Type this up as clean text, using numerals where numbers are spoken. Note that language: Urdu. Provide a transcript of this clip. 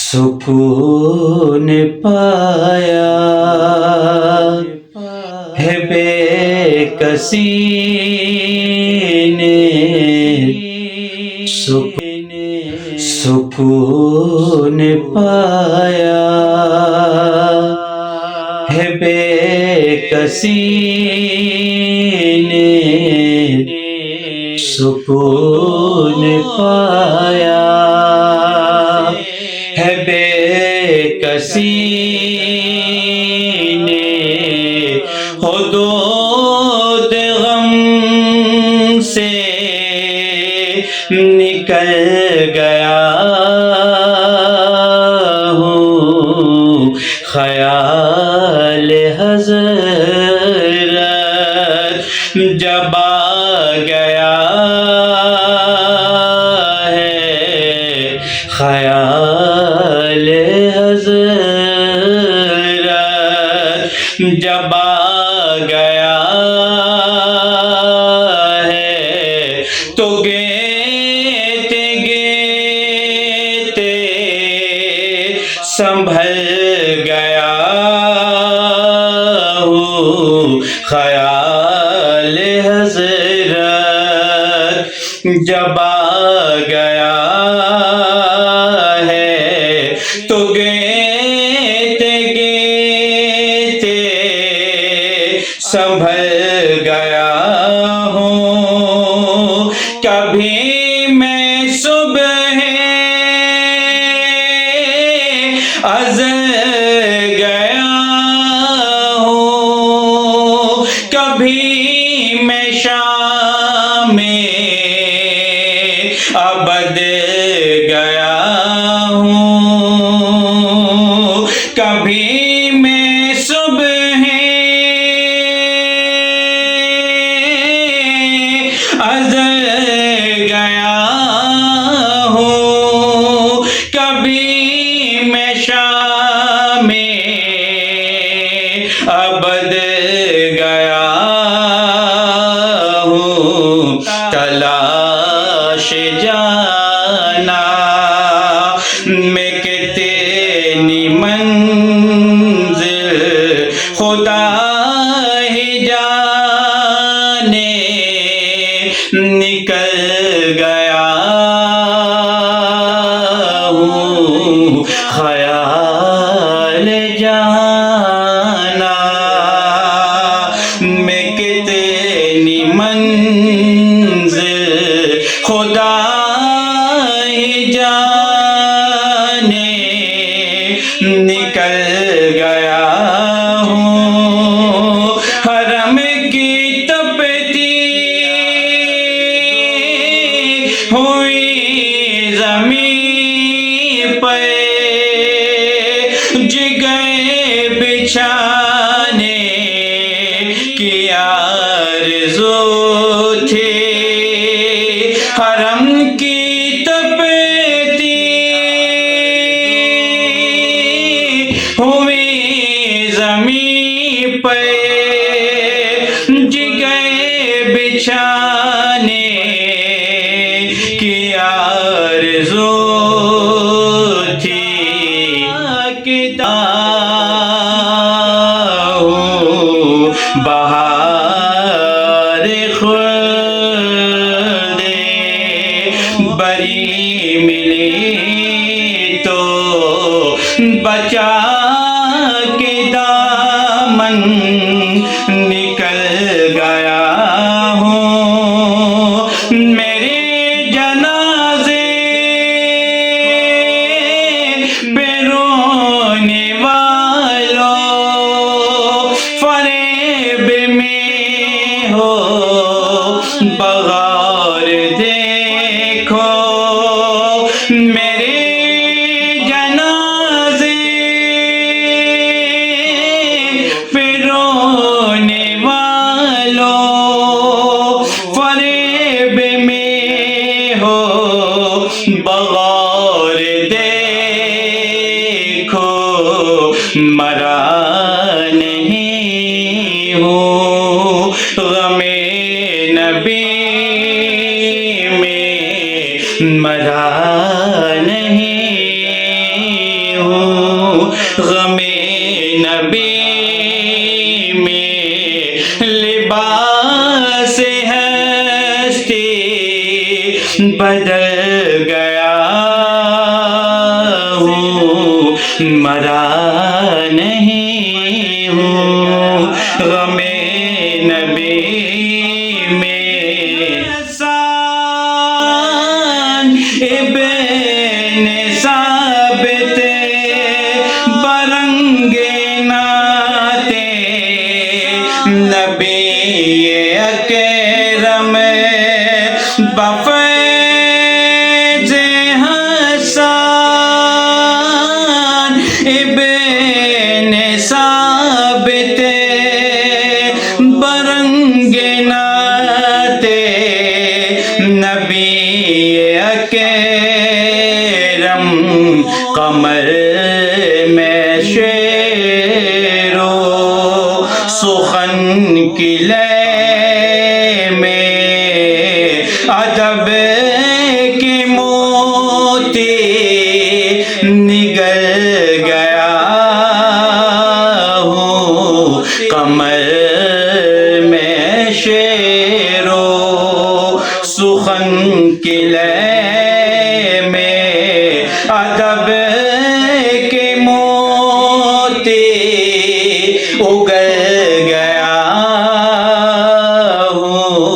سکون پایا ہے بے کسی نے، سکون پایا ہے بے کسی نے، سکون پایا ہے بے کسی نے، حدود غم سے نکل گیا ہوں، خیال حضرت جب آ گیا ہے، خیال حضرت جب آ گیا ہے، تو گیتے گیتے سنبھل گیا ہوں، خیال حضرت جب آ گیا ہے، تو گیتے گیتے سنبھل گیا ہوں، کبھی میں صبح ازل گیا ہوں، کبھی میں شام ابد گیا ہوں، کبھی میں صبح ازل گیا ہوں، کبھی میں شام ابد گیا ہوں، تلاش جانا میں کتنی منزل خدا ہی جانے، نکل گیا ہوں، خیال جانا میں کتنی منزل خدا ہی جانے، نکل گیا ہوں، حرم کی تپتی ہوئی زمین پہ جگہ بچھانے کی آرزو تھی، حرم کی تپتی ہوئی زمین پہ جگہ بچھانے کی آرزو تھی، بہار خلد بری ملی تو بچا کے دامن نکل گیا ہوں، میرے جنازے پہ رونے والوں فریب میں ہو بغور دیکھو، میرے جنازے پہ رونے والوں فریب میں ہو بغور دیکھو، مرا نہیں ہوں غم نبی میں، مرا نہیں غم نبی میں لباس ہستی بدل گیا ہوں، مرا نہیں ہوں، غم نبی میں حسان ابن ثابت برنگ ناتے نبی اکرم بفیض حسان ابن ثابت برنگ ناتے نبی اکرم قمر میں شعر و سخن کی لے میں ادب کے موتی نگل گیا ہوں، قمر میں شعر و سخن کی لے میں ادب